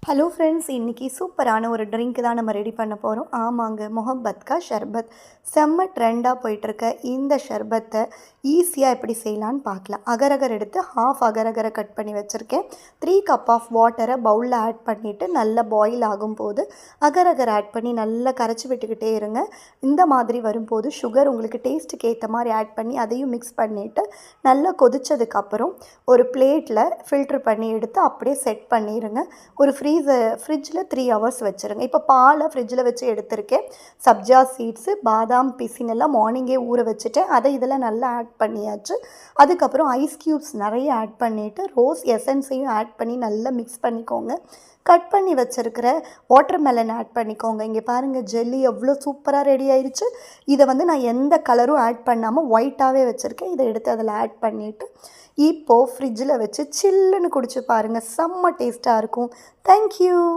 Hello friends, இன்றைக்கி சூப்பரான ஒரு ட்ரிங்க் தான் நம்ம ரெடி பண்ண போகிறோம். ஆமாங்க, முஹப்பத் கா ஷர்பத். செம்ம ட்ரெண்டாக போயிட்டுருக்க இந்த ஷர்பத்தை ஈஸியாக எப்படி செய்யலான்னு பார்க்கலாம். அகரகர் எடுத்து ஹாஃப் அகரகரை கட் பண்ணி வச்சுருக்கேன். 3 கப் ஆஃப் வாட்டரை பவுலில் ஆட் பண்ணிவிட்டு நல்லா பாயில் ஆகும்போது அகரகர் ஆட் பண்ணி நல்லா கரைச்சி விட்டுக்கிட்டே இருங்க. இந்த மாதிரி வரும்போது சுகர் உங்களுக்கு டேஸ்ட்டுக்கு ஏற்ற மாதிரி ஆட் பண்ணி அதையும் மிக்ஸ் பண்ணிவிட்டு நல்லா கொதித்ததுக்கப்புறம் ஒரு பிளேட்டில் ஃபில்ட்ரு பண்ணி எடுத்து அப்படியே செட் பண்ணிடுங்க. ஒரு ஃப்ரிட்ஜில் 3 ஹவர்ஸ் வச்சுருங்க. இப்போ பாலை ஃப்ரிட்ஜில் வச்சு எடுத்திருக்கேன். சப்ஜா சீட்ஸு, பாதாம் பிசினெல்லாம் மார்னிங்கே ஊற வச்சுட்டேன். அதை இதில் நல்லா ஆட் பண்ணியாச்சு. அதுக்கப்புறம் ஐஸ் க்யூப்ஸ் நிறைய ஆட் பண்ணிவிட்டு ரோஸ் எசன்ஸையும் ஆட் பண்ணி நல்லா மிக்ஸ் பண்ணிக்கோங்க. கட் பண்ணி வச்சுருக்கிற வாட்டர்மெலன் ஆட் பண்ணிக்கோங்க. இங்கே பாருங்கள், ஜெல்லி எவ்வளோ சூப்பராக ரெடி ஆயிடுச்சு. இதை நான் எந்த கலரும் ஆட் பண்ணாமல் ஒயிட்டாகவே வச்சுருக்கேன். இதை எடுத்து அதில் ஆட் பண்ணிவிட்டு இப்போது ஃப்ரிட்ஜில் வச்சு சில்லுன்னு குடிச்சு பாருங்கள். செம்ம டேஸ்ட்டாக இருக்கும். தேங்க்யூ.